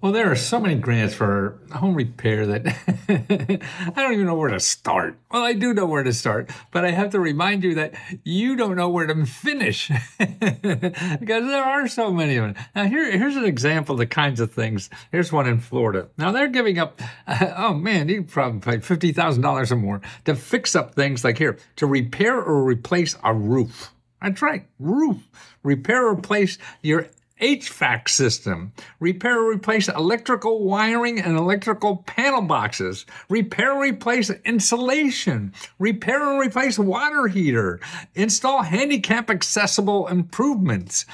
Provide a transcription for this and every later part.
Well, there are so many grants for home repair that I don't even know where to start. Well, I do know where to start, but I have to remind you that you don't know where to finish because there are so many of them. Now, here's an example of the kinds of things. Here's one in Florida. Now, they're giving up, oh man, you probably pay $50,000 or more to fix up things like here, to repair or replace a roof. That's right, roof. Repair or replace your HVAC system, repair or replace electrical wiring and electrical panel boxes, repair or replace insulation, repair or replace water heater, install handicap accessible improvements,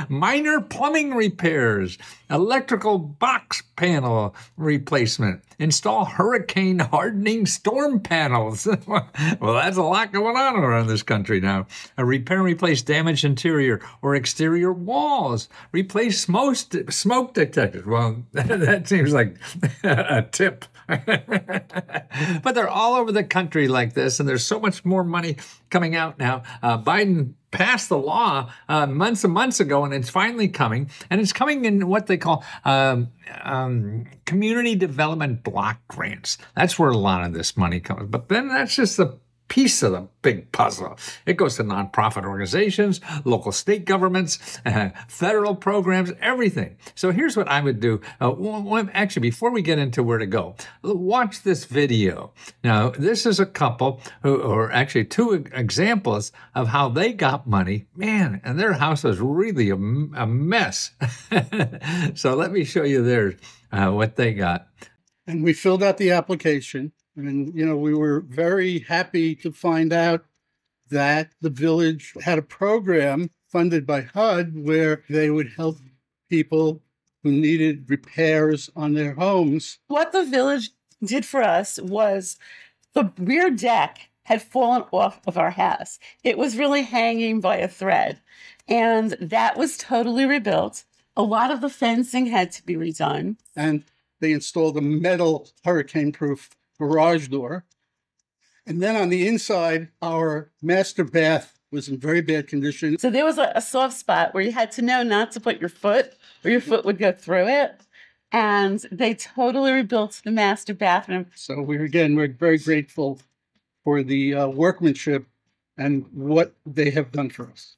minor plumbing repairs, electrical box panel replacement, install hurricane hardening storm panels. Well, that's a lot going on around this country now. Repair and replace damaged interior or exterior walls, replace smoke detectors. Well, that seems like a tip. But they're all over the country like this, and there's so much more money coming out now. Biden passed the law months and months ago, and it's finally coming. And it's coming in what they call community development block grants. That's where a lot of this money comes. But then that's just the piece of the big puzzle. It goes to nonprofit organizations, local state governments, federal programs, everything. So here's what I would do. Actually, before we get into where to go, watch this video. Now, this is a couple or actually two examples of how they got money. Man, and their house was really a mess. So let me show you theirs, what they got. And we filled out the application. And, you know, we were very happy to find out that the village had a program funded by HUD where they would help people who needed repairs on their homes. What the village did for us was the rear deck had fallen off of our house. It was really hanging by a thread. And that was totally rebuilt. A lot of the fencing had to be redone. And they installed a metal hurricane-proof garage door. And then on the inside, our master bath was in very bad condition. So there was a soft spot where you had to know not to put your foot, or your foot would go through it. And they totally rebuilt the master bathroom. So we're very grateful for the workmanship and what they have done for us.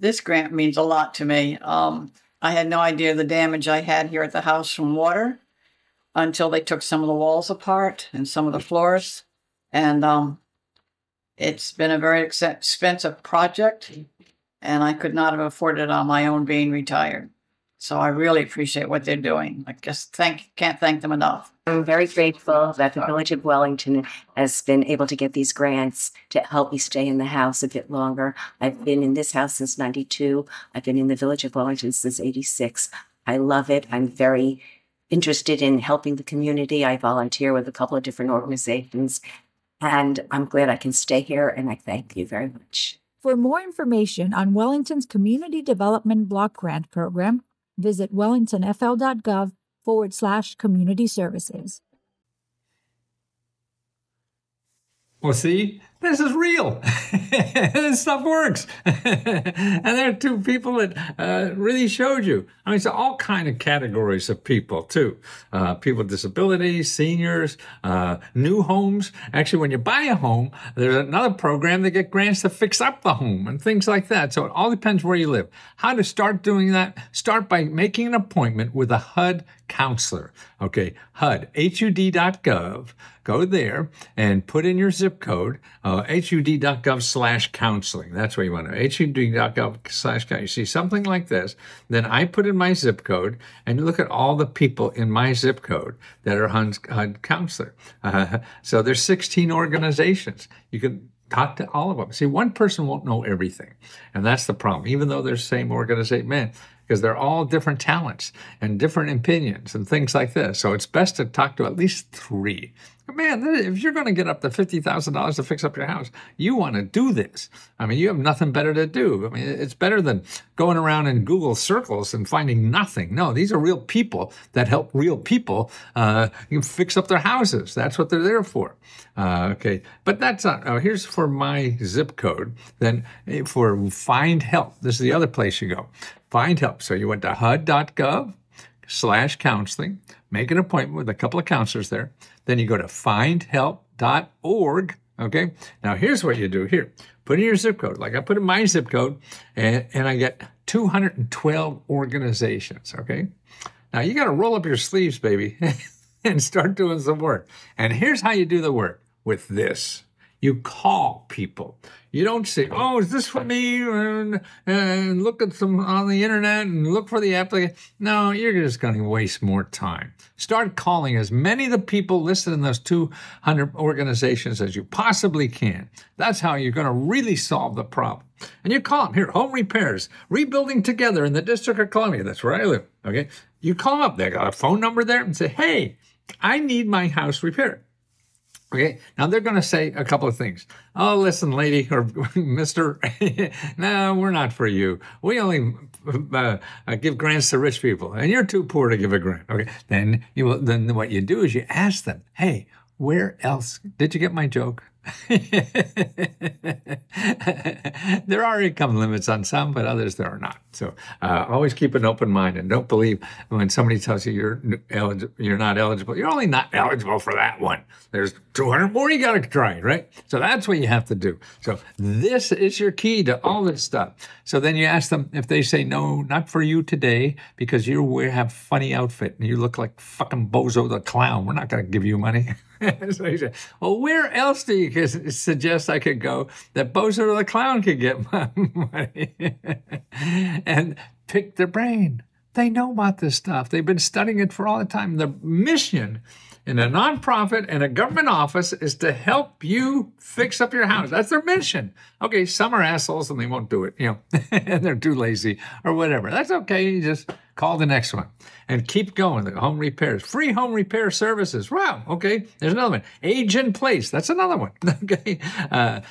This grant means a lot to me. I had no idea the damage I had here at the house from water until they took some of the walls apart and some of the floors. And it's been a very expensive project, and I could not have afforded it on my own being retired. So I really appreciate what they're doing. I just can't thank them enough. I'm very grateful that the Village of Wellington has been able to get these grants to help me stay in the house a bit longer. I've been in this house since '92. I've been in the Village of Wellington since '86. I love it. I'm very interested in helping the community. I volunteer with a couple of different organizations, and I'm glad I can stay here, and I thank you very much. For more information on Wellington's Community Development Block Grant Program, visit wellingtonfl.gov/community services. Well, see, this is real. This stuff works. And there are two people that really showed you. I mean, it's all kind of categories of people, too. People with disabilities, seniors, new homes. Actually, when you buy a home, there's another program that get grants to fix up the home and things like that. So it all depends where you live. How to start doing that? Start by making an appointment with a HUD counselor. Okay, HUD, HUD.gov. Go there and put in your zip code, HUD.gov/counseling. That's where you want to, HUD.gov/counseling. You see something like this, then I put in my zip code and look at all the people in my zip code that are HUD counselor. So there's 16 organizations. You can talk to all of them. See, one person won't know everything, and that's the problem, even though they're the same organization, man, because they're all different talents and different opinions and things like this. So it's best to talk to at least 3. Man, if you're going to get up to $50,000 to fix up your house, you want to do this. I mean, you have nothing better to do. I mean, it's better than going around in Google circles and finding nothing. No, these are real people that help real people fix up their houses. That's what they're there for. Okay, but that's not, here's for my zip code. Then for Find Help, this is the other place you go. find help. So you went to hud.gov/counseling, make an appointment with a couple of counselors there. Then you go to findhelp.org. Okay. Now here's what you do here. Put in your zip code. Like I put in my zip code and I get 212 organizations. Okay. Now you got to roll up your sleeves, baby, and start doing some work. And here's how you do the work with this. You call people. You don't say, oh, is this for me? And look at some on the internet and look for the application. No, you're just going to waste more time. Start calling as many of the people listed in those 200 organizations as you possibly can. That's how you're going to really solve the problem. And you call them. Here, home repairs, rebuilding together in the District of Columbia. That's where I live. Okay. You call them up. They got a phone number there and say, hey, I need my house repaired. Okay, now they're going to say a couple of things. Oh, listen, lady or mister, no, we're not for you. We only give grants to rich people, and you're too poor to give a grant. Okay, then what you do is you ask them, hey, where else? Did you get my joke? There are income limits on some, but others there are not. So always keep an open mind and don't believe when somebody tells you you're not eligible. You're only not eligible for that one. There's 200 more you got to try, right? So that's what you have to do. So this is your key to all this stuff. So then you ask them if they say, no, not for you today because you have a funny outfit and you look like fucking Bozo the Clown. We're not going to give you money. So he said, well, where else do you suggest I could go that Bozo the Clown could get my money? And pick their brain. They know about this stuff. They've been studying it for all the time. The mission in a nonprofit and a government office is to help you fix up your house. That's their mission. Okay, some are assholes and they won't do it, and they're too lazy or whatever. That's okay. You just call the next one and keep going. The home repairs, free home repair services. Wow. Okay. There's another one. Age in place. That's another one. Okay.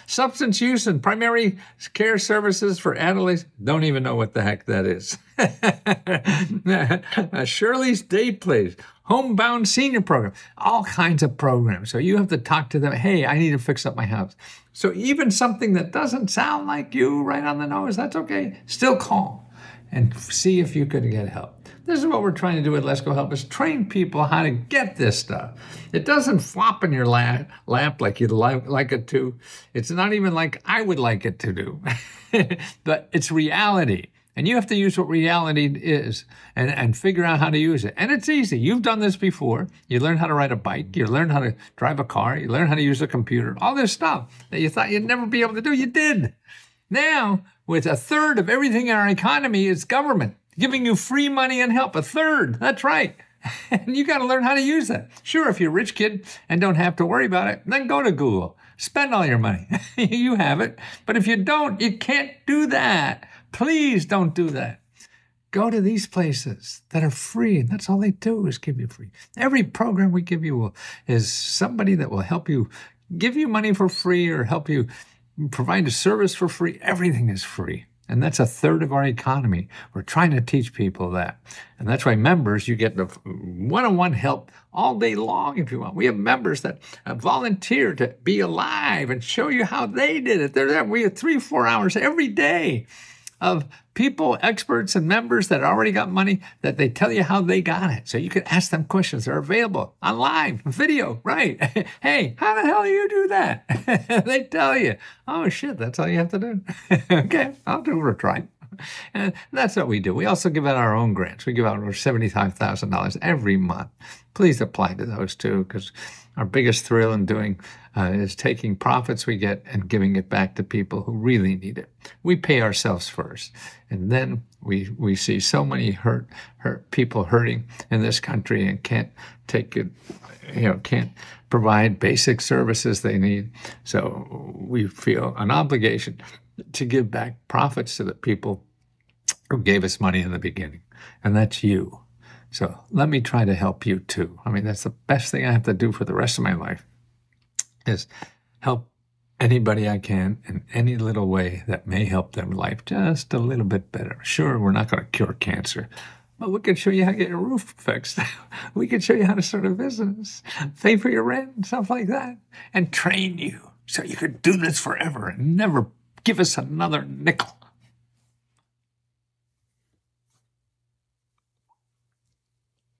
Substance use and primary care services for adolescents. Don't even know what the heck that is. Shirley's Day Place. Homebound senior program, all kinds of programs. So you have to talk to them. Hey, I need to fix up my house. So even something that doesn't sound like you right on the nose, that's okay. Still call and see if you could get help. This is what we're trying to do with Let's Go Help is train people how to get this stuff. It doesn't flop in your lap like you'd like it to. It's not even like I would like it to do, but it's reality. And you have to use what reality is and figure out how to use it. And it's easy. You've done this before. You learn how to ride a bike. You learn how to drive a car. You learn how to use a computer. All this stuff that you thought you'd never be able to do, you did. Now, with a third of everything in our economy is government giving you free money and help. A third. That's right. And you got to learn how to use that. Sure, if you're a rich kid and don't have to worry about it, then go to Google. Spend all your money. You have it. But if you don't, you can't do that. Please don't do that. Go to these places that are free. And that's all they do is give you free. Every program we give you is somebody that will help you give you money for free or help you provide a service for free. Everything is free. And that's a third of our economy. We're trying to teach people that. And that's why members, you get the one-on-one help all day long if you want. We have members that volunteer to be alive and show you how they did it. They're there. We have 3-4 hours every day of people, experts, and members that already got money that they tell you how they got it. So you can ask them questions. They're available on live video, right? Hey, how the hell do you do that? They tell you. Oh, shit, that's all you have to do. Okay, I'll do a try. And that's what we do. We also give out our own grants. We give out over $75,000 every month. Please apply to those too, because our biggest thrill in doing is taking profits we get and giving it back to people who really need it. We pay ourselves first, and then we see so many hurt people hurting in this country and can't take it, can't provide basic services they need. So we feel an obligation to give back profits to the people who gave us money in the beginning, and that's you. So let me try to help you too. I mean, that's the best thing I have to do for the rest of my life is help anybody I can in any little way that may help their life just a little bit better. Sure, we're not going to cure cancer, but we can show you how to get your roof fixed. We can show you how to start a business, pay for your rent, and stuff like that, and train you so you could do this forever and never give us another nickel.